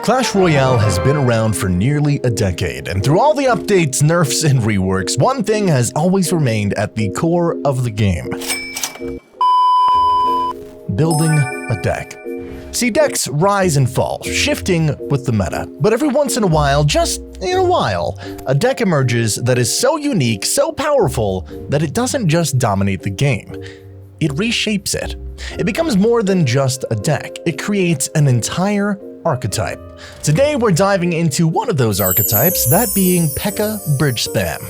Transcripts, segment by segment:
Clash Royale has been around for nearly a decade, and through all the updates, nerfs, and reworks, one thing has always remained at the core of the game: building a deck. See, decks rise and fall, shifting with the meta, but every once in a while, just in a while, a deck emerges that is so unique, so powerful, that it doesn't just dominate the game. It reshapes it. It becomes more than just a deck. It creates an entire archetype. Today we're diving into one of those archetypes, that being PEKKA Bridge Spam.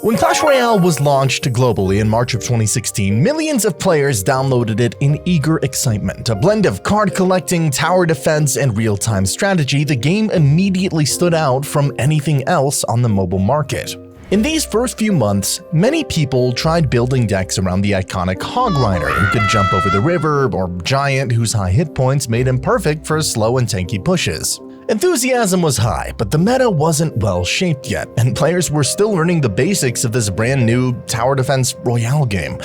When Clash Royale was launched globally in March of 2016, millions of players downloaded it in eager excitement. A blend of card collecting, tower defense, and real-time strategy, the game immediately stood out from anything else on the mobile market. In these first few months, many people tried building decks around the iconic Hog Rider, who could jump over the river, or Giant, whose high hit points made him perfect for slow and tanky pushes. Enthusiasm was high, but the meta wasn't well shaped yet, and players were still learning the basics of this brand new tower defense Royale game.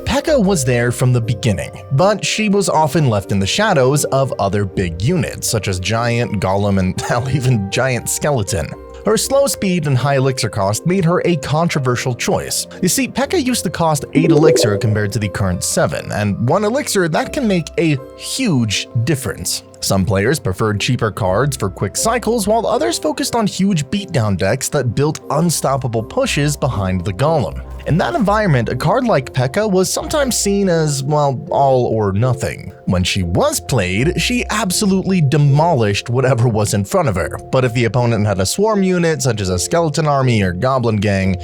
PEKKA was there from the beginning, but she was often left in the shadows of other big units, such as Giant, Golem, and hell, even Giant Skeleton. Her slow speed and high elixir cost made her a controversial choice. You see, PEKKA used to cost 8 elixir compared to the current 7, and 1 elixir that can make a huge difference. Some players preferred cheaper cards for quick cycles, while others focused on huge beatdown decks that built unstoppable pushes behind the Golem. In that environment, a card like PEKKA was sometimes seen as, well, all or nothing. When she was played, she absolutely demolished whatever was in front of her, but if the opponent had a swarm unit such as a skeleton army or goblin gang,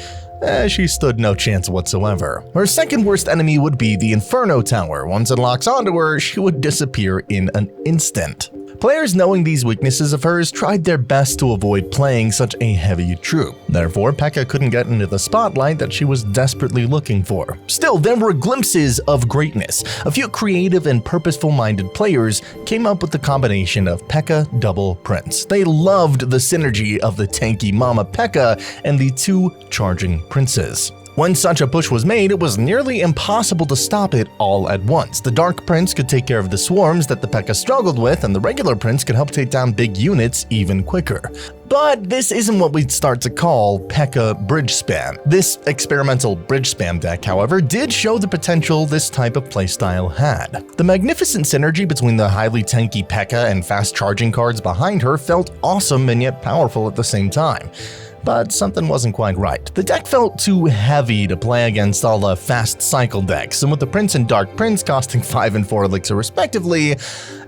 she stood no chance whatsoever. Her second worst enemy would be the Inferno Tower. Once it locks onto her, she would disappear in an instant. Players knowing these weaknesses of hers tried their best to avoid playing such a heavy troop. Therefore, PEKKA couldn't get into the spotlight that she was desperately looking for. Still, there were glimpses of greatness. A few creative and purposeful-minded players came up with the combination of PEKKA Double Prince. They loved the synergy of the tanky Mama PEKKA and the 2 charging princes. When such a push was made, it was nearly impossible to stop it all at once. The Dark Prince could take care of the swarms that the PEKKA struggled with, and the regular Prince could help take down big units even quicker. But this isn't what we'd start to call PEKKA Bridge Spam. This experimental Bridge Spam deck, however, did show the potential this type of playstyle had. The magnificent synergy between the highly tanky PEKKA and fast charging cards behind her felt awesome and yet powerful at the same time. But something wasn't quite right. The deck felt too heavy to play against all the fast cycle decks, and with the Prince and Dark Prince costing 5 and 4 elixir respectively,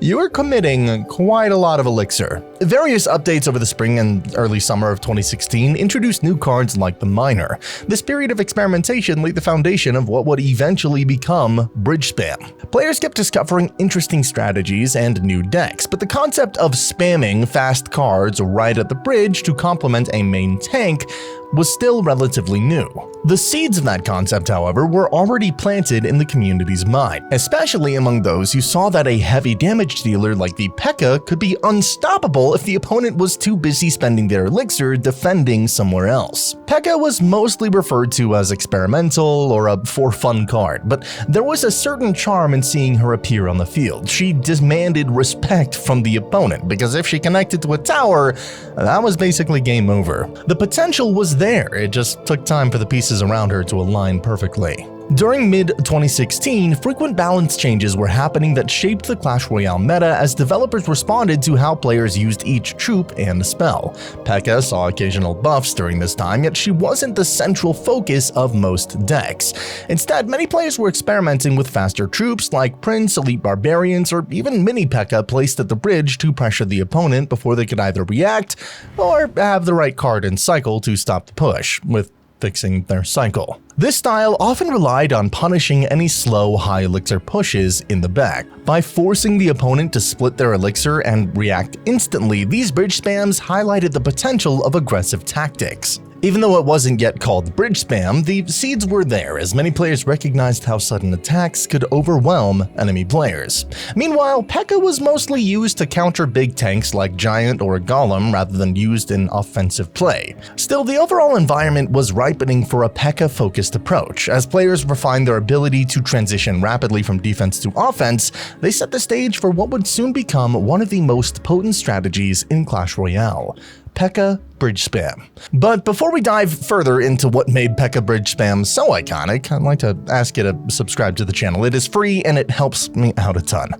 you were committing quite a lot of elixir. Various updates over the spring and early summer of 2016 introduced new cards like the Miner. This period of experimentation laid the foundation of what would eventually become Bridge Spam. Players kept discovering interesting strategies and new decks, but the concept of spamming fast cards right at the bridge to complement a main tank was still relatively new. The seeds of that concept, however, were already planted in the community's mind, especially among those who saw that a heavy damage dealer like the PEKKA could be unstoppable if the opponent was too busy spending their elixir defending somewhere else. PEKKA was mostly referred to as experimental or a for-fun card, but there was a certain charm in seeing her appear on the field. She demanded respect from the opponent, because if she connected to a tower, that was basically game over. The potential was there, it just took time for the pieces around her to align perfectly. During mid-2016, frequent balance changes were happening that shaped the Clash Royale meta as developers responded to how players used each troop and spell. PEKKA saw occasional buffs during this time, yet she wasn't the central focus of most decks. Instead, many players were experimenting with faster troops like Prince, Elite Barbarians, or even Mini PEKKA placed at the bridge to pressure the opponent before they could either react or have the right card and cycle to stop the push, with fixing their cycle. This style often relied on punishing any slow, high elixir pushes in the back. By forcing the opponent to split their elixir and react instantly, these bridge spams highlighted the potential of aggressive tactics. Even though it wasn't yet called Bridge Spam, the seeds were there as many players recognized how sudden attacks could overwhelm enemy players. Meanwhile, P.E.K.K.A was mostly used to counter big tanks like Giant or Golem rather than used in offensive play. Still, the overall environment was ripening for a P.E.K.K.A-focused approach. As players refined their ability to transition rapidly from defense to offense, they set the stage for what would soon become one of the most potent strategies in Clash Royale: PEKKA Bridge Spam. But before we dive further into what made PEKKA Bridge Spam so iconic, I'd like to ask you to subscribe to the channel. It is free and it helps me out a ton.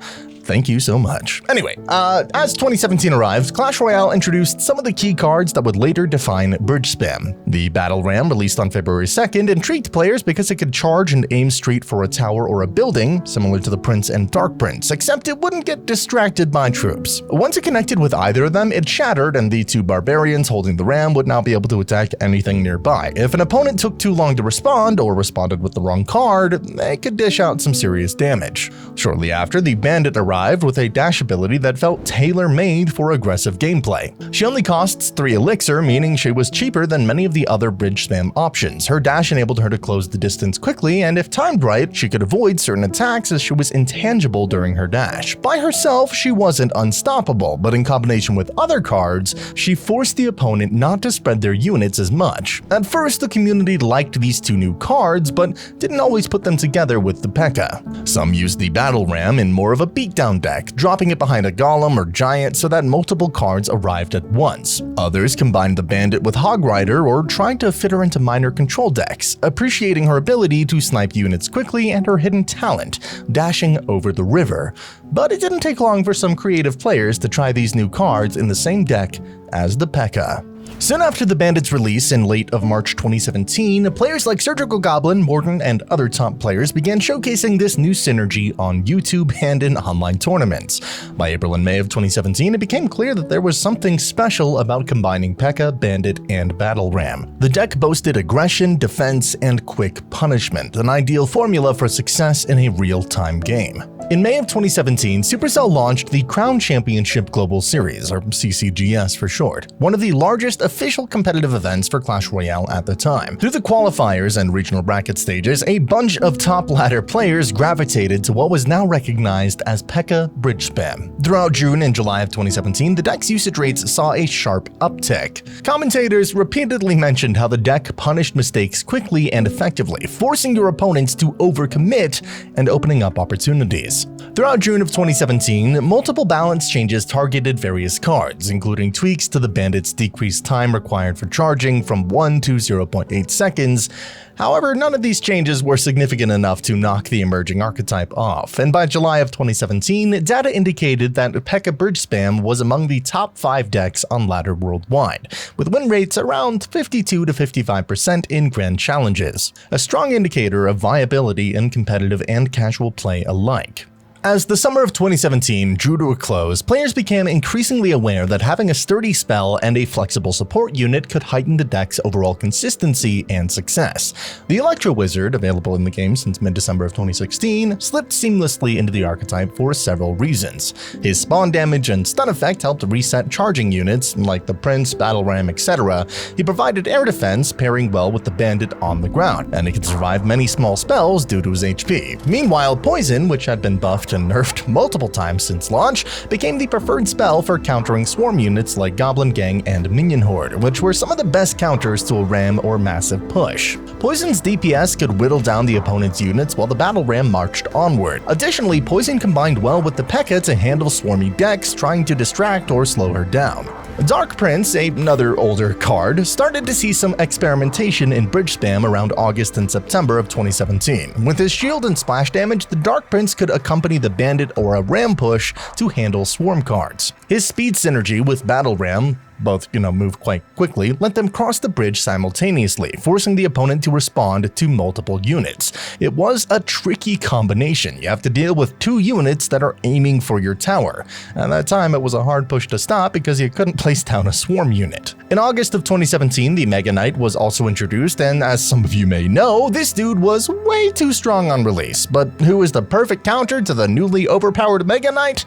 Thank you so much. Anyway, as 2017 arrived, Clash Royale introduced some of the key cards that would later define Bridge Spam. The Battle Ram, released on February 2nd, intrigued players because it could charge and aim straight for a tower or a building, similar to the Prince and Dark Prince, except it wouldn't get distracted by troops. Once it connected with either of them, it shattered, and the two barbarians holding the ram would now be able to attack anything nearby. If an opponent took too long to respond, or responded with the wrong card, they could dish out some serious damage. Shortly after, the Bandit arrived with a dash ability that felt tailor-made for aggressive gameplay. She only costs 3 elixir, meaning she was cheaper than many of the other Bridge Spam options. Her dash enabled her to close the distance quickly, and if timed right, she could avoid certain attacks as she was intangible during her dash. By herself, she wasn't unstoppable, but in combination with other cards, she forced the opponent not to spread their units as much. At first, the community liked these two new cards, but didn't always put them together with the P.E.K.K.A. Some used the Battle Ram in more of a beatdown deck, dropping it behind a Golem or Giant so that multiple cards arrived at once. Others combined the Bandit with Hog Rider or tried to fit her into minor control decks, appreciating her ability to snipe units quickly and her hidden talent, dashing over the river. But it didn't take long for some creative players to try these new cards in the same deck as the P.E.K.K.A. Soon after the Bandit's release in late of March 2017, players like Surgical Goblin, Morton, and other top players began showcasing this new synergy on YouTube and in online tournaments. By April and May of 2017, it became clear that there was something special about combining P.E.K.K.A, Bandit, and Battle Ram. The deck boasted aggression, defense, and quick punishment, an ideal formula for success in a real-time game. In May of 2017, Supercell launched the Crown Championship Global Series, or CCGS for short, one of the largest official competitive events for Clash Royale at the time. Through the qualifiers and regional bracket stages, a bunch of top-ladder players gravitated to what was now recognized as PEKKA Bridge Spam. Throughout June and July of 2017, the deck's usage rates saw a sharp uptick. Commentators repeatedly mentioned how the deck punished mistakes quickly and effectively, forcing your opponents to overcommit and opening up opportunities. Throughout June of 2017, multiple balance changes targeted various cards, including tweaks to the Bandit's decreased time required for charging from 1 to 0.8 seconds. However, none of these changes were significant enough to knock the emerging archetype off, and by July of 2017, data indicated that PEKKA Bridge Spam was among the top 5 decks on ladder worldwide, with win rates around 52 to 55% in grand challenges, a strong indicator of viability in competitive and casual play alike. As the summer of 2017 drew to a close, players became increasingly aware that having a sturdy spell and a flexible support unit could heighten the deck's overall consistency and success. The Electro Wizard, available in the game since mid-December of 2016, slipped seamlessly into the archetype for several reasons. His spawn damage and stun effect helped reset charging units, like the Prince, Battle Ram, etc. He provided air defense, pairing well with the Bandit on the ground, and he could survive many small spells due to his HP. Meanwhile, Poison, which had been buffed and nerfed multiple times since launch, became the preferred spell for countering swarm units like Goblin Gang and Minion Horde, which were some of the best counters to a ram or massive push. Poison's DPS could whittle down the opponent's units while the Battle Ram marched onward. Additionally, Poison combined well with the P.E.K.K.A to handle swarmy decks trying to distract or slow her down. Dark Prince, another older card, started to see some experimentation in Bridge Spam around August and September of 2017. With his shield and splash damage, the Dark Prince could accompany the Bandit or a Ram push to handle swarm cards. His speed synergy with Battle Ram, both move quite quickly, let them cross the bridge simultaneously, forcing the opponent to respond to multiple units. It was a tricky combination. You have to deal with 2 units that are aiming for your tower. At that time, it was a hard push to stop because you couldn't place down a swarm unit. In August of 2017, the Mega Knight was also introduced, and as some of you may know, this dude was way too strong on release. But who is the perfect counter to the newly overpowered Mega Knight?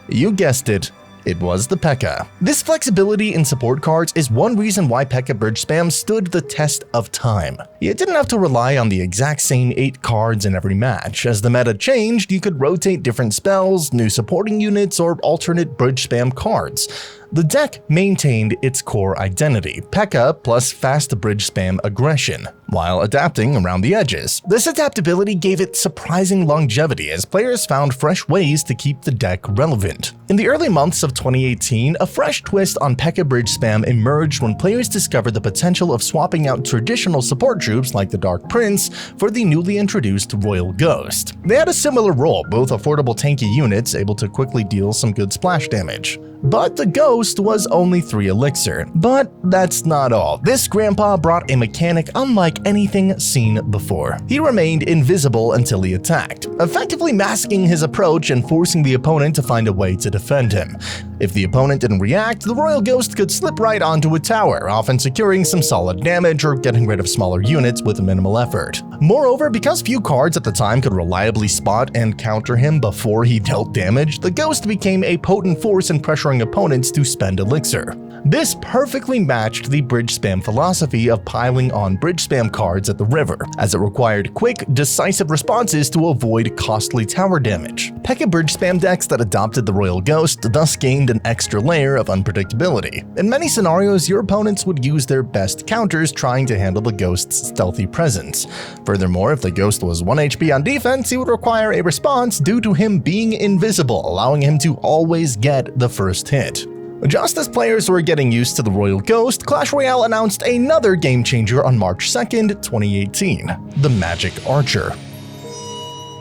You guessed it, It was the PEKKA. This flexibility in support cards is one reason why PEKKA Bridge Spam stood the test of time. You didn't have to rely on the exact same 8 cards in every match. As the meta changed, you could rotate different spells, new supporting units, or alternate Bridge Spam cards. The deck maintained its core identity, PEKKA plus fast Bridge Spam aggression, while adapting around the edges. This adaptability gave it surprising longevity as players found fresh ways to keep the deck relevant. In the early months of 2018, a fresh twist on PEKKA Bridge Spam emerged when players discovered the potential of swapping out traditional support troops like the Dark Prince for the newly introduced Royal Ghost. They had a similar role, both affordable tanky units able to quickly deal some good splash damage. But the Ghost was only 3 elixir. But that's not all. This grandpa brought a mechanic unlike anything seen before. He remained invisible until he attacked, effectively masking his approach and forcing the opponent to find a way to defend him. If the opponent didn't react, the Royal Ghost could slip right onto a tower, often securing some solid damage or getting rid of smaller units with minimal effort. Moreover, because few cards at the time could reliably spot and counter him before he dealt damage, the Ghost became a potent force in pressuring opponents to spend elixir. This perfectly matched the Bridge Spam philosophy of piling on Bridge Spam cards at the river, as it required quick, decisive responses to avoid costly tower damage. PEKKA Bridge Spam decks that adopted the Royal Ghost thus gained an extra layer of unpredictability. In many scenarios, your opponents would use their best counters trying to handle the Ghost's stealthy presence. Furthermore, if the Ghost was 1 HP on defense, he would require a response due to him being invisible, allowing him to always get the first hit. Just as players were getting used to the Royal Ghost, Clash Royale announced another game-changer on March 2nd, 2018, the Magic Archer.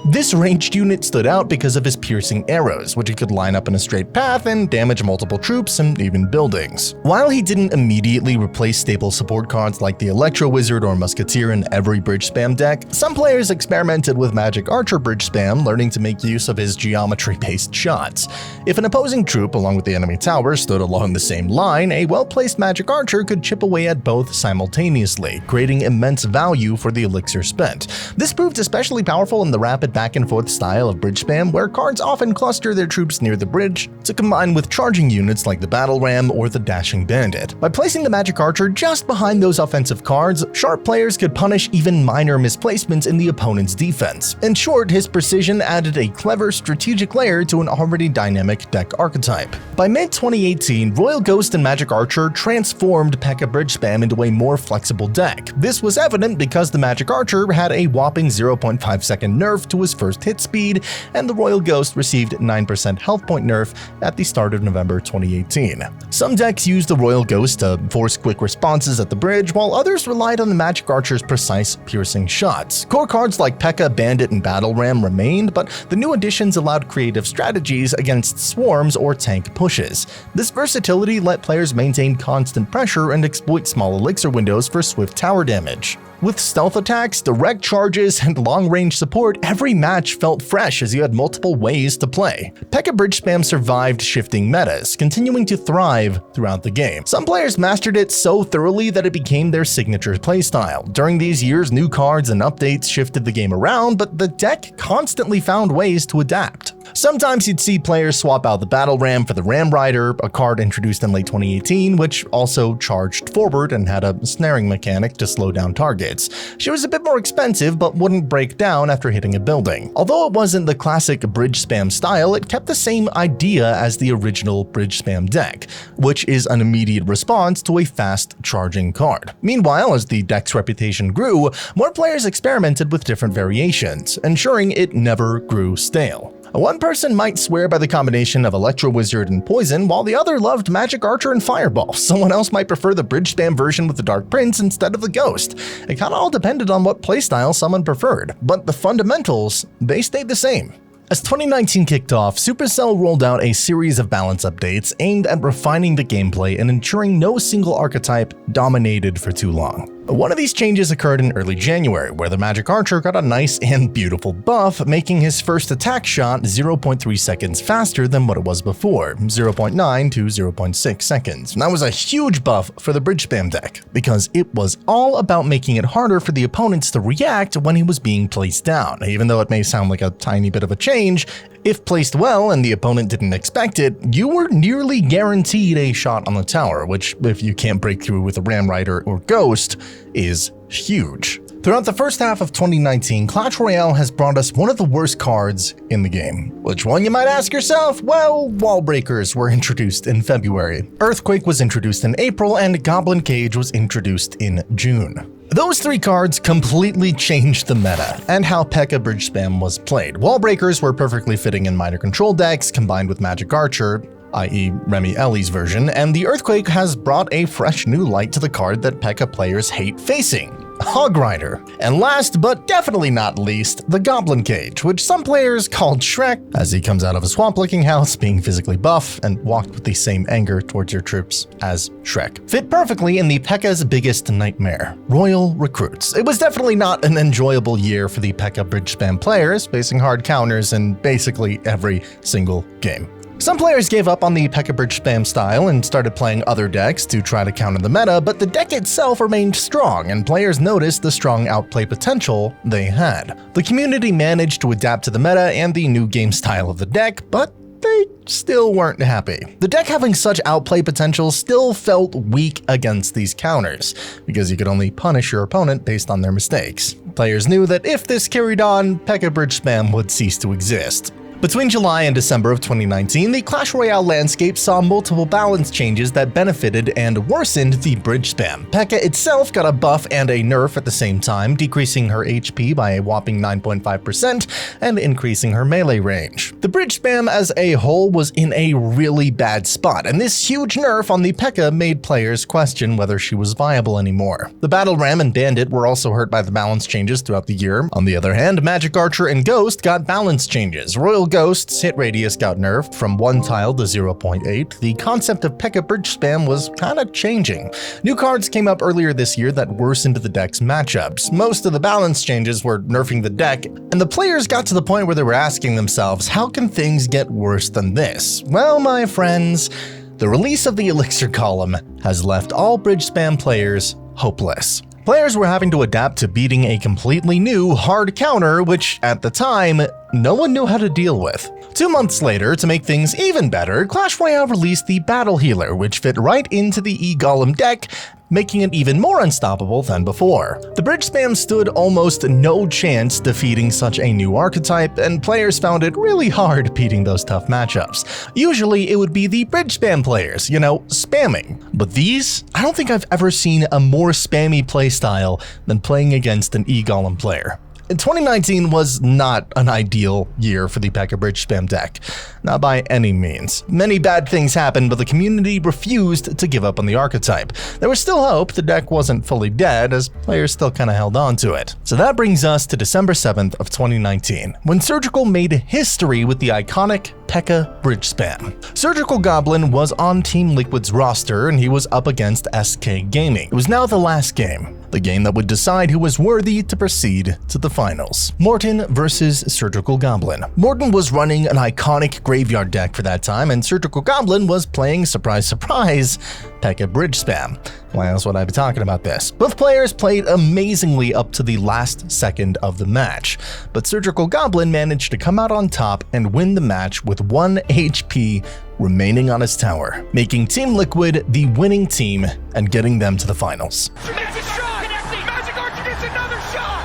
This ranged unit stood out because of his piercing arrows, which he could line up in a straight path and damage multiple troops and even buildings. While he didn't immediately replace staple support cards like the Electro Wizard or Musketeer in every Bridge Spam deck, some players experimented with Magic Archer Bridge Spam, learning to make use of his geometry-based shots. If an opposing troop along with the enemy tower stood along the same line, a well-placed Magic Archer could chip away at both simultaneously, creating immense value for the elixir spent. This proved especially powerful in the rapid back-and-forth style of Bridge Spam, where cards often cluster their troops near the bridge to combine with charging units like the Battle Ram or the Dashing Bandit. By placing the Magic Archer just behind those offensive cards, sharp players could punish even minor misplacements in the opponent's defense. In short, his precision added a clever strategic layer to an already dynamic deck archetype. By mid-2018, Royal Ghost and Magic Archer transformed PEKKA Bridge Spam into a more flexible deck. This was evident because the Magic Archer had a whopping 0.5 second nerf to his first hit speed, and the Royal Ghost received 9% health point nerf at the start of November 2018. Some decks used the Royal Ghost to force quick responses at the bridge, while others relied on the Magic Archer's precise piercing shots. Core cards like PEKKA, Bandit, and Battle Ram remained, but the new additions allowed creative strategies against swarms or tank pushes. This versatility let players maintain constant pressure and exploit small elixir windows for swift tower damage. With stealth attacks, direct charges, and long-range support, every match felt fresh as you had multiple ways to play. PEKKA Bridge Spam survived shifting metas, continuing to thrive throughout the game. Some players mastered it so thoroughly that it became their signature playstyle. During these years, new cards and updates shifted the game around, but the deck constantly found ways to adapt. Sometimes you'd see players swap out the Battle Ram for the Ram Rider, a card introduced in late 2018, which also charged forward and had a snaring mechanic to slow down targets. She was a bit more expensive, but wouldn't break down after hitting a building. Although it wasn't the classic Bridge Spam style, it kept the same idea as the original Bridge Spam deck, which is an immediate response to a fast charging card. Meanwhile, as the deck's reputation grew, more players experimented with different variations, ensuring it never grew stale. One person might swear by the combination of Electro Wizard and Poison, while the other loved Magic Archer and Fireball. Someone else might prefer the Bridge Spam version with the Dark Prince instead of the Ghost. It kinda all depended on what playstyle someone preferred, but the fundamentals, they stayed the same. As 2019 kicked off, Supercell rolled out a series of balance updates aimed at refining the gameplay and ensuring no single archetype dominated for too long. One of these changes occurred in early January, where the Magic Archer got a nice and beautiful buff, making his first attack shot 0.3 seconds faster than what it was before, 0.9 to 0.6 seconds. And that was a huge buff for the Bridge Spam deck, because it was all about making it harder for the opponents to react when he was being placed down. Even though it may sound like a tiny bit of a change, if placed well and the opponent didn't expect it, you were nearly guaranteed a shot on the tower, which, if you can't break through with a Ram Rider or Ghost, is huge. Throughout the first half of 2019, Clash Royale has brought us one of the worst cards in the game. Which one, you might ask yourself? Well, Wall Breakers were introduced in February, Earthquake was introduced in April, and Goblin Cage was introduced in June. Those three cards completely changed the meta and how PEKKA Bridge Spam was played. Wall Breakers were perfectly fitting in minor control decks combined with Magic Archer, i.e. Remy Ellie's version, and the Earthquake has brought a fresh new light to the card that PEKKA players hate facing: Hog Rider. And last but definitely not least, the Goblin Cage, which some players called Shrek, as he comes out of a swamp-looking house being physically buff and walked with the same anger towards your troops as Shrek. Fit perfectly in the PEKKA's biggest nightmare: Royal Recruits. It was definitely not an enjoyable year for the PEKKA Bridge Spam players, facing hard counters in basically every single game. Some players gave up on the PEKKA Bridge Spam style and started playing other decks to try to counter the meta, but the deck itself remained strong, and players noticed the strong outplay potential they had. The community managed to adapt to the meta and the new game style of the deck, but they still weren't happy. The deck having such outplay potential still felt weak against these counters, because you could only punish your opponent based on their mistakes. Players knew that if this carried on, PEKKA Bridge Spam would cease to exist. Between July and December of 2019, the Clash Royale landscape saw multiple balance changes that benefited and worsened the Bridge Spam. PEKKA itself got a buff and a nerf at the same time, decreasing her HP by a whopping 9.5% and increasing her melee range. The Bridge Spam as a whole was in a really bad spot, and this huge nerf on the PEKKA made players question whether she was viable anymore. The Battle Ram and Bandit were also hurt by the balance changes throughout the year. On the other hand, Magic Archer and Ghost got balance changes. Royal Ghost's hit radius got nerfed from 1 tile to 0.8. The concept of PEKKA Bridge Spam was kinda changing. New cards came up earlier this year that worsened the deck's matchups. Most of the balance changes were nerfing the deck, and the players got to the point where they were asking themselves, how can things get worse than this? Well, my friends, the release of the Elixir column has left all Bridge Spam players hopeless. Players were having to adapt to beating a completely new hard counter, which at the time, no one knew how to deal with. 2 months later, to make things even better, Clash Royale released the Battle Healer, which fit right into the E-Golem deck, making it even more unstoppable than before. The Bridge Spam stood almost no chance defeating such a new archetype, and players found it really hard beating those tough matchups. Usually it would be the Bridge Spam players, spamming. But these, I don't think I've ever seen a more spammy playstyle than playing against an E-Golem player. 2019 was not an ideal year for the PEKKA Bridge Spam deck, not by any means. Many bad things happened, but the community refused to give up on the archetype. There was still hope. The deck wasn't fully dead, as players still kinda held on to it. So that brings us to December 7th of 2019, when Surgical made history with the iconic PEKKA Bridge Spam. Surgical Goblin was on Team Liquid's roster, and he was up against SK Gaming. It was now the last game, the game that would decide who was worthy to proceed to the finals. Morton versus Surgical Goblin. Morton was running an iconic graveyard deck for that time, and Surgical Goblin was playing, surprise surprise, PEKKA Bridge Spam. Why else would I be talking about this? Both players played amazingly up to the last second of the match, but Surgical Goblin managed to come out on top and win the match with 1 HP remaining on his tower, making Team Liquid the winning team and getting them to the finals. Magic shot! Connecting! Magic Archer gets another shot!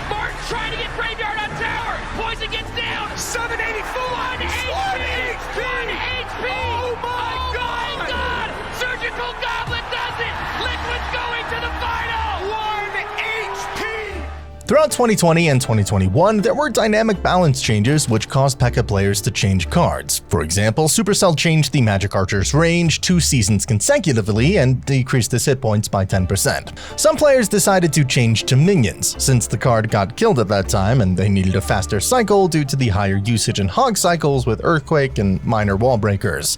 Martin trying to get graveyard on tower! Poison gets down! 784! 1 HP! 1 HP! Oh my God! Surgical Goblin does it! Liquid's going to the final! 1 HP! Throughout 2020 and 2021, there were dynamic balance changes which caused PEKKA players to change cards. For example, Supercell changed the Magic Archer's range 2 seasons consecutively and decreased his hit points by 10%. Some players decided to change to minions, since the card got killed at that time and they needed a faster cycle due to the higher usage in hog cycles with Earthquake and minor wall breakers.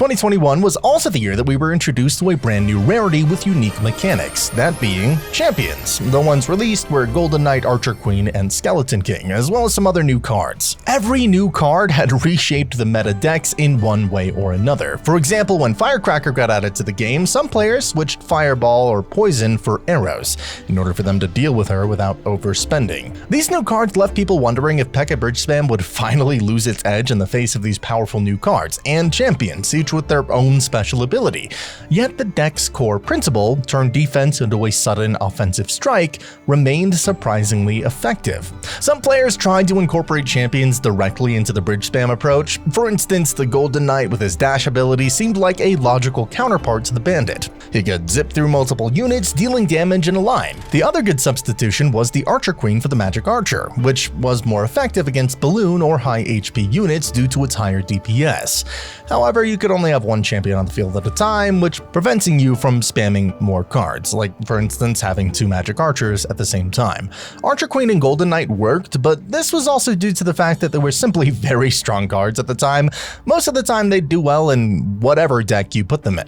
2021 was also the year that we were introduced to a brand new rarity with unique mechanics, that being champions. The ones released were Golden Knight, Archer Queen, and Skeleton King, as well as some other new cards. Every new card had reshaped the meta decks in one way or another. For example, when Firecracker got added to the game, some players switched Fireball or Poison for arrows, in order for them to deal with her without overspending. These new cards left people wondering if PEKKA Bridge Spam would finally lose its edge in the face of these powerful new cards and champions, each with their own special ability. Yet the deck's core principle, turn defense into a sudden offensive strike, remained surprisingly effective. Some players tried to incorporate champions directly into the bridge spam approach. For instance, the Golden Knight with his dash ability seemed like a logical counterpart to the Bandit. He could zip through multiple units, dealing damage in a line. The other good substitution was the Archer Queen for the Magic Archer, which was more effective against balloon or high HP units due to its higher DPS. However, you could only have one champion on the field at a time, which preventing you from spamming more cards, like for instance having two Magic Archers at the same time. Archer Queen and Golden Knight worked, but this was also due to the fact that they were simply very strong cards at the time. Most of the time they'd do well in whatever deck you put them in.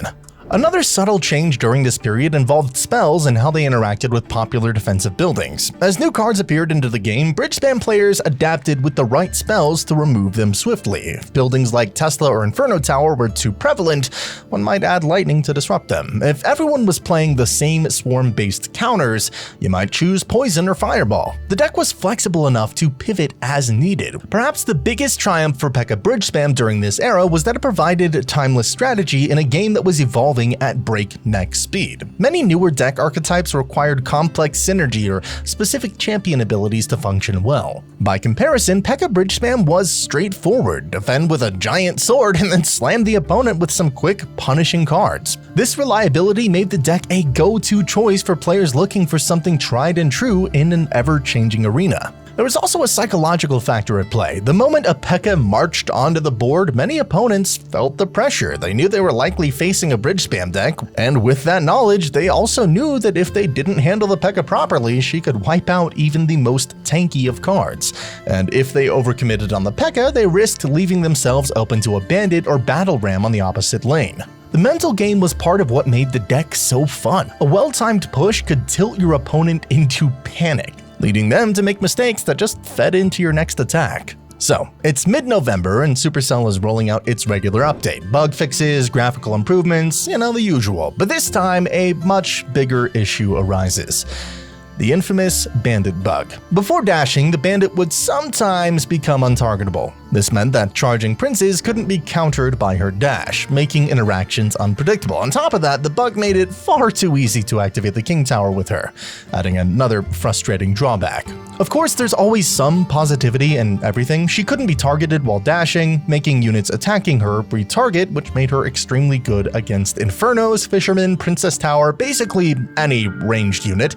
Another subtle change during this period involved spells and how they interacted with popular defensive buildings. As new cards appeared into the game, Bridge Spam players adapted with the right spells to remove them swiftly. If buildings like Tesla or Inferno Tower were too prevalent, one might add Lightning to disrupt them. If everyone was playing the same swarm-based counters, you might choose Poison or Fireball. The deck was flexible enough to pivot as needed. Perhaps the biggest triumph for PEKKA Bridge Spam during this era was that it provided timeless strategy in a game that was evolving at breakneck speed. Many newer deck archetypes required complex synergy or specific champion abilities to function well. By comparison, PEKKA Bridge Spam was straightforward: defend with a giant sword and then slam the opponent with some quick, punishing cards. This reliability made the deck a go-to choice for players looking for something tried and true in an ever-changing arena. There was also a psychological factor at play. The moment a P.E.K.K.A marched onto the board, many opponents felt the pressure. They knew they were likely facing a bridge spam deck, and with that knowledge, they also knew that if they didn't handle the P.E.K.K.A properly, she could wipe out even the most tanky of cards. And if they overcommitted on the P.E.K.K.A, they risked leaving themselves open to a Bandit or Battle Ram on the opposite lane. The mental game was part of what made the deck so fun. A well-timed push could tilt your opponent into panic, leading them to make mistakes that just fed into your next attack. So, it's mid-November and Supercell is rolling out its regular update. Bug fixes, graphical improvements, the usual. But this time, a much bigger issue arises: the infamous Bandit bug. Before dashing, the Bandit would sometimes become untargetable. This meant that charging princes couldn't be countered by her dash, making interactions unpredictable. On top of that, the bug made it far too easy to activate the King Tower with her, adding another frustrating drawback. Of course, there's always some positivity in everything. She couldn't be targeted while dashing, making units attacking her retarget, which made her extremely good against Infernos, Fishermen, Princess Tower, basically any ranged unit.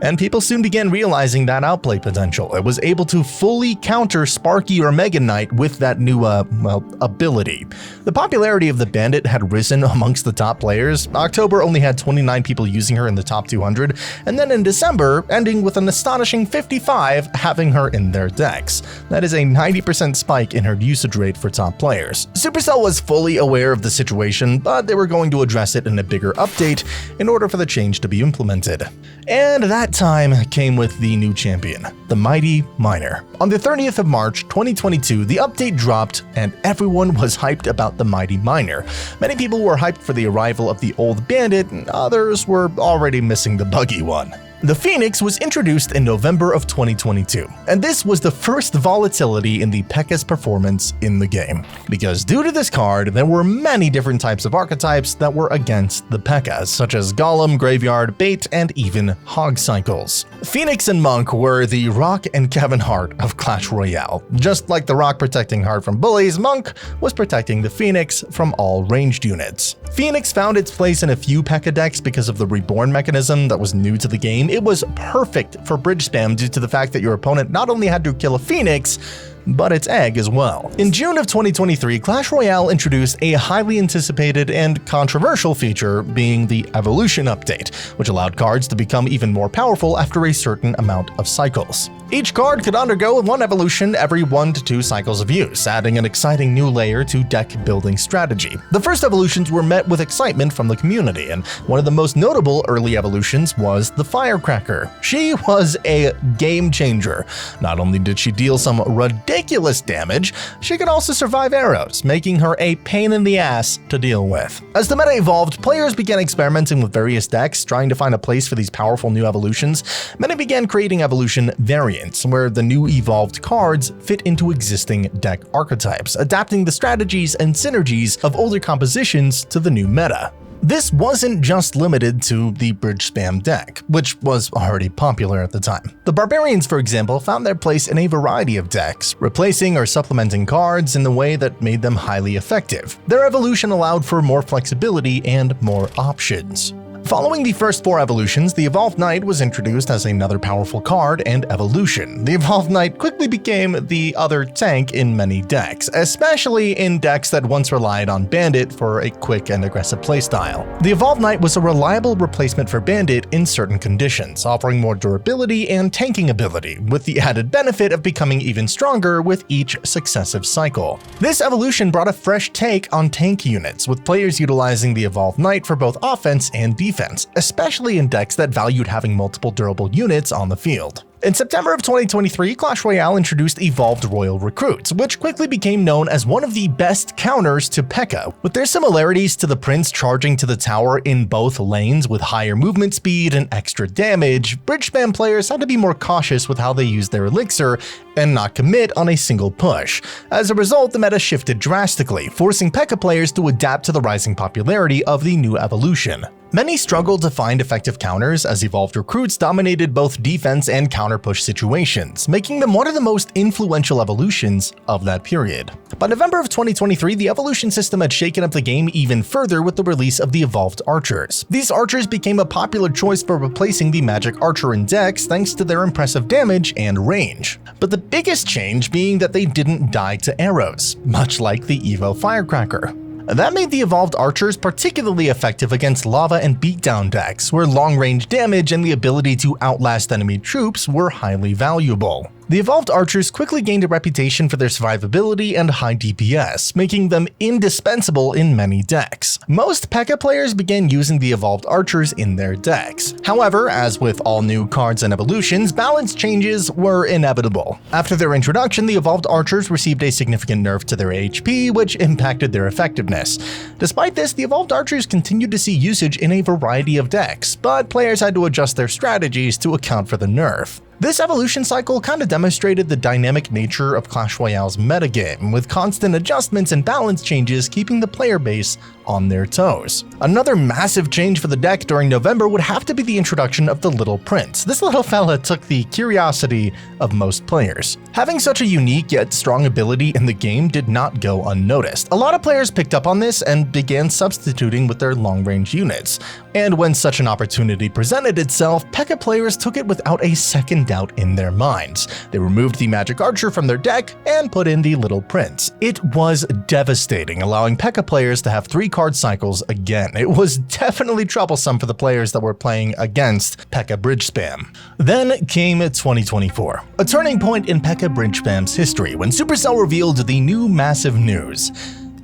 And people soon began realizing that outplay potential. It was able to fully counter Sparky or Mega Knight with that new, ability. The popularity of the Bandit had risen amongst the top players. October only had 29 people using her in the top 200, and then in December, ending with an astonishing 55 having her in their decks. That is a 90% spike in her usage rate for top players. Supercell was fully aware of the situation, but they were going to address it in a bigger update in order for the change to be implemented. And that time came with the new champion, the Mighty Miner. On the 30th of March 2022, the update dropped and everyone was hyped about the Mighty Miner. Many people were hyped for the arrival of the old Bandit, and others were already missing the buggy one. The Phoenix was introduced in November of 2022, and this was the first volatility in the P.E.K.K.A's performance in the game. Because due to this card, there were many different types of archetypes that were against the P.E.K.K.A, such as Golem, Graveyard, Bait, and even Hog Cycles. Phoenix and Monk were the Rock and Kevin Hart of Clash Royale. Just like the Rock protecting Hart from bullies, Monk was protecting the Phoenix from all ranged units. Phoenix found its place in a few P.E.K.K.A decks because of the Reborn mechanism that was new to the game. It was perfect for bridge spam due to the fact that your opponent not only had to kill a Phoenix, but its egg as well. In June of 2023, Clash Royale introduced a highly anticipated and controversial feature, being the Evolution update, which allowed cards to become even more powerful after a certain amount of cycles. Each card could undergo one evolution every 1 to 2 cycles of use, adding an exciting new layer to deck building strategy. The first evolutions were met with excitement from the community, and one of the most notable early evolutions was the Firecracker. She was a game changer. Not only did she deal some ridiculous damage, she could also survive arrows, making her a pain in the ass to deal with. As the meta evolved, players began experimenting with various decks, trying to find a place for these powerful new evolutions. Many began creating evolution variants, where the new evolved cards fit into existing deck archetypes, adapting the strategies and synergies of older compositions to the new meta. This wasn't just limited to the Bridge Spam deck, which was already popular at the time. The Barbarians, for example, found their place in a variety of decks, replacing or supplementing cards in the way that made them highly effective. Their evolution allowed for more flexibility and more options. Following the first 4 evolutions, the Evolved Knight was introduced as another powerful card and evolution. The Evolved Knight quickly became the other tank in many decks, especially in decks that once relied on Bandit for a quick and aggressive playstyle. The Evolved Knight was a reliable replacement for Bandit in certain conditions, offering more durability and tanking ability, with the added benefit of becoming even stronger with each successive cycle. This evolution brought a fresh take on tank units, with players utilizing the Evolved Knight for both offense and defense, especially in decks that valued having multiple durable units on the field. In September of 2023, Clash Royale introduced Evolved Royal Recruits, which quickly became known as one of the best counters to PEKKA. With their similarities to the Prince charging to the tower in both lanes with higher movement speed and extra damage, Bridge Spam players had to be more cautious with how they used their elixir and not commit on a single push. As a result, the meta shifted drastically, forcing PEKKA players to adapt to the rising popularity of the new evolution. Many struggled to find effective counters, as Evolved Recruits dominated both defense and counter-push situations, making them one of the most influential evolutions of that period. By November of 2023, the evolution system had shaken up the game even further with the release of the Evolved Archers. These archers became a popular choice for replacing the Magic Archer in decks thanks to their impressive damage and range. But the biggest change being that they didn't die to arrows, much like the Evo Firecracker. That made the Evolved Archers particularly effective against lava and beatdown decks, where long-range damage and the ability to outlast enemy troops were highly valuable. The Evolved Archers quickly gained a reputation for their survivability and high DPS, making them indispensable in many decks. Most PEKKA players began using the Evolved Archers in their decks. However, as with all new cards and evolutions, balance changes were inevitable. After their introduction, the Evolved Archers received a significant nerf to their HP, which impacted their effectiveness. Despite this, the Evolved Archers continued to see usage in a variety of decks, but players had to adjust their strategies to account for the nerf. This evolution cycle kind of demonstrated the dynamic nature of Clash Royale's metagame, with constant adjustments and balance changes keeping the player base on their toes. Another massive change for the deck during November would have to be the introduction of the Little Prince. This little fella took the curiosity of most players. Having such a unique yet strong ability in the game did not go unnoticed. A lot of players picked up on this and began substituting with their long-range units. And when such an opportunity presented itself, PEKKA players took it without a second doubt in their minds. They removed the Magic Archer from their deck and put in the Little Prince. It was devastating, allowing PEKKA players to have 3 card cycles again. It was definitely troublesome for the players that were playing against PEKKA Bridge Spam. Then came 2024, a turning point in PEKKA Bridge Spam's history when Supercell revealed the new massive news: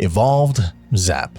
Evolved Zap.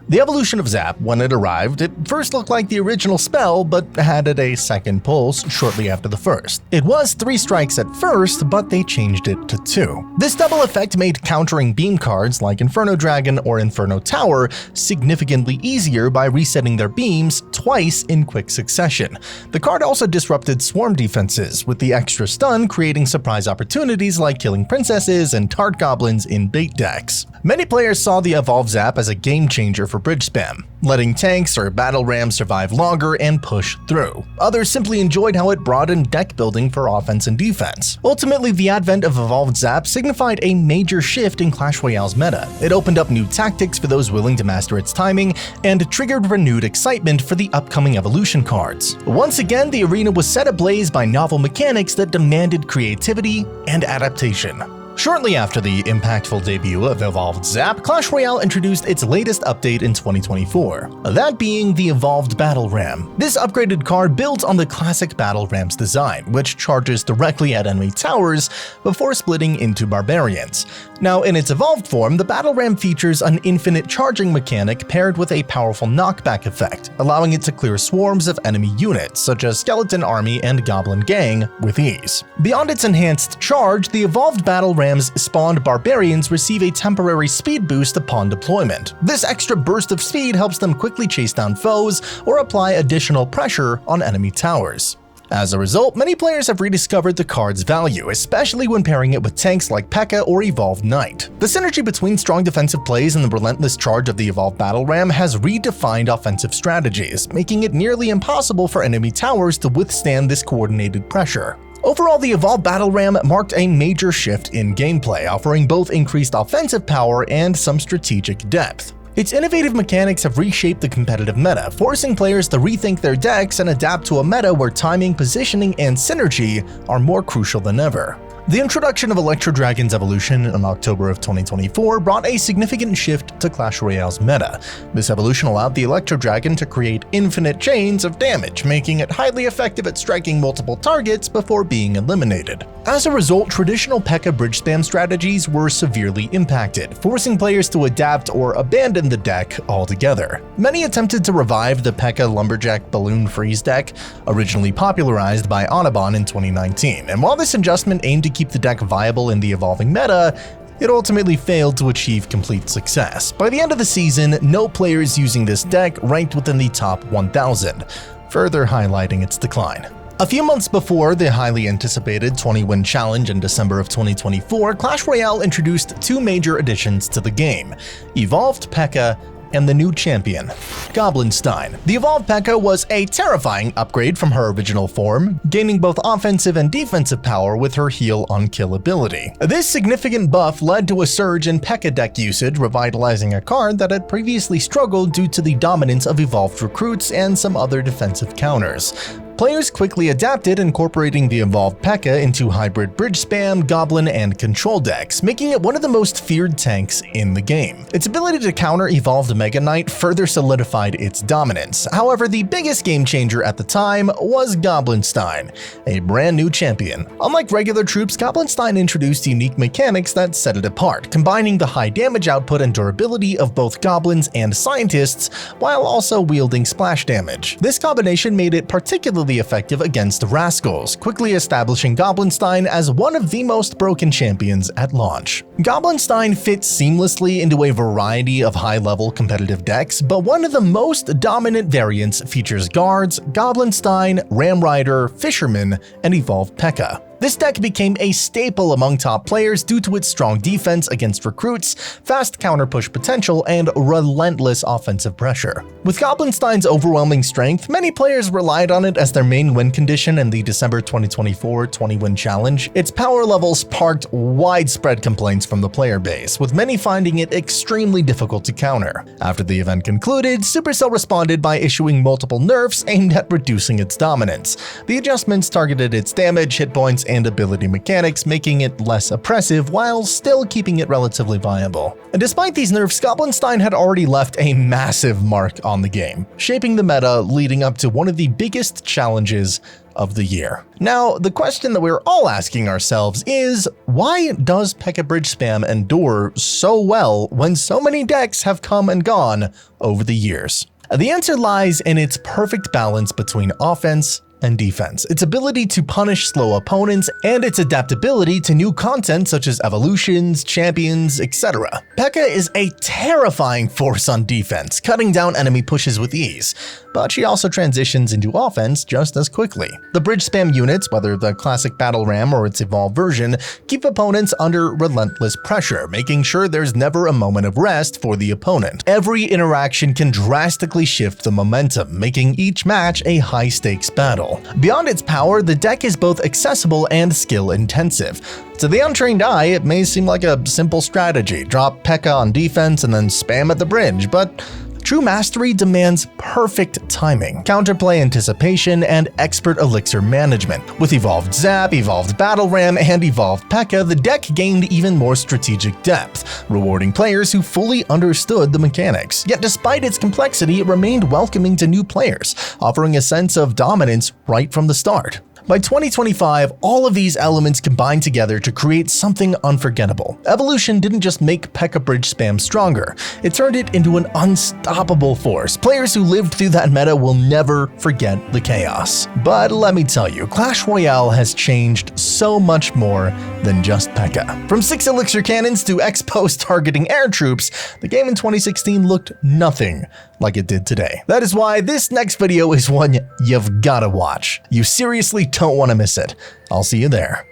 The evolution of Zap, when it arrived, it first looked like the original spell, but added a second pulse shortly after the first. It was 3 strikes at first, but they changed it to 2. This double effect made countering beam cards like Inferno Dragon or Inferno Tower significantly easier by resetting their beams twice in quick succession. The card also disrupted swarm defenses, with the extra stun creating surprise opportunities like killing princesses and tart goblins in bait decks. Many players saw the Evolved Zap as a game changer for Bridge Spam, letting tanks or battle rams survive longer and push through. Others simply enjoyed how it broadened deck building for offense and defense. Ultimately, the advent of Evolved Zap signified a major shift in Clash Royale's meta. It opened up new tactics for those willing to master its timing, and triggered renewed excitement for the upcoming evolution cards. Once again, the arena was set ablaze by novel mechanics that demanded creativity and adaptation. Shortly after the impactful debut of Evolved Zap, Clash Royale introduced its latest update in 2024, that being the Evolved Battle Ram. This upgraded card builds on the classic Battle Ram's design, which charges directly at enemy towers before splitting into barbarians. Now, in its evolved form, the Battle Ram features an infinite charging mechanic paired with a powerful knockback effect, allowing it to clear swarms of enemy units, such as Skeleton Army and Goblin Gang, with ease. Beyond its enhanced charge, the evolved Battle Ram's spawned barbarians receive a temporary speed boost upon deployment. This extra burst of speed helps them quickly chase down foes or apply additional pressure on enemy towers. As a result, many players have rediscovered the card's value, especially when pairing it with tanks like PEKKA or Evolved Knight. The synergy between strong defensive plays and the relentless charge of the Evolved Battle Ram has redefined offensive strategies, making it nearly impossible for enemy towers to withstand this coordinated pressure. Overall, the Evolved Battle Ram marked a major shift in gameplay, offering both increased offensive power and some strategic depth. Its innovative mechanics have reshaped the competitive meta, forcing players to rethink their decks and adapt to a meta where timing, positioning, and synergy are more crucial than ever. The introduction of Electro Dragon's evolution in October of 2024 brought a significant shift to Clash Royale's meta. This evolution allowed the Electro Dragon to create infinite chains of damage, making it highly effective at striking multiple targets before being eliminated. As a result, traditional PEKKA Bridge Spam strategies were severely impacted, forcing players to adapt or abandon the deck altogether. Many attempted to revive the PEKKA Lumberjack Balloon Freeze deck, originally popularized by Audubon in 2019, and while this adjustment aimed to keep the deck viable in the evolving meta, it ultimately failed to achieve complete success. By the end of the season, no players using this deck ranked within the top 1,000, further highlighting its decline. A few months before the highly anticipated 20-win challenge in December of 2024, Clash Royale introduced two major additions to the game: Evolved PEKKA and the new champion, Goblinstein. The evolved PEKKA was a terrifying upgrade from her original form, gaining both offensive and defensive power with her heal on kill ability. This significant buff led to a surge in PEKKA deck usage, revitalizing a card that had previously struggled due to the dominance of evolved recruits and some other defensive counters. Players quickly adapted, incorporating the evolved PEKKA into hybrid bridge spam, goblin, and control decks, making it one of the most feared tanks in the game. Its ability to counter evolved Mega Knight further solidified its dominance. However, the biggest game changer at the time was Goblinstein, a brand new champion. Unlike regular troops, Goblinstein introduced unique mechanics that set it apart, combining the high damage output and durability of both goblins and scientists, while also wielding splash damage. This combination made it particularly effective against Rascals, quickly establishing Goblinstein as one of the most broken champions at launch. Goblinstein fits seamlessly into a variety of high-level competitive decks, but one of the most dominant variants features Guards, Goblinstein, Ram Rider, Fisherman, and Evolved PEKKA. This deck became a staple among top players due to its strong defense against recruits, fast counter-push potential, and relentless offensive pressure. With Goblinstein's overwhelming strength, many players relied on it as their main win condition in the December 2024 20-win challenge. Its power level sparked widespread complaints from the player base, with many finding it extremely difficult to counter. After the event concluded, Supercell responded by issuing multiple nerfs aimed at reducing its dominance. The adjustments targeted its damage, hit points, and ability mechanics, making it less oppressive while still keeping it relatively viable. And despite these nerfs, Goblinstein had already left a massive mark on the game, shaping the meta leading up to one of the biggest challenges of the year. Now, the question that we're all asking ourselves is, why does PEKKA Bridge Spam endure so well when so many decks have come and gone over the years? The answer lies in its perfect balance between offense and defense, its ability to punish slow opponents, and its adaptability to new content such as evolutions, champions, etc. PEKKA is a terrifying force on defense, cutting down enemy pushes with ease, but she also transitions into offense just as quickly. The bridge spam units, whether the classic battle ram or its evolved version, keep opponents under relentless pressure, making sure there's never a moment of rest for the opponent. Every interaction can drastically shift the momentum, making each match a high-stakes battle. Beyond its power, the deck is both accessible and skill-intensive. To the untrained eye, it may seem like a simple strategy: drop PEKKA on defense and then spam at the bridge, but True mastery demands perfect timing, counterplay anticipation, and expert elixir management. With Evolved Zap, Evolved Battle Ram, and Evolved P.E.K.K.A, the deck gained even more strategic depth, rewarding players who fully understood the mechanics. Yet despite its complexity, it remained welcoming to new players, offering a sense of dominance right from the start. By 2025, all of these elements combined together to create something unforgettable. Evolution didn't just make PEKKA Bridge Spam stronger, it turned it into an unstoppable force. Players who lived through that meta will never forget the chaos. But let me tell you, Clash Royale has changed so much more than just PEKKA. From 6 elixir cannons to X-Post targeting air troops, the game in 2016 looked nothing like it did today. That is why this next video is one you've gotta watch. You seriously don't want to miss it. I'll see you there.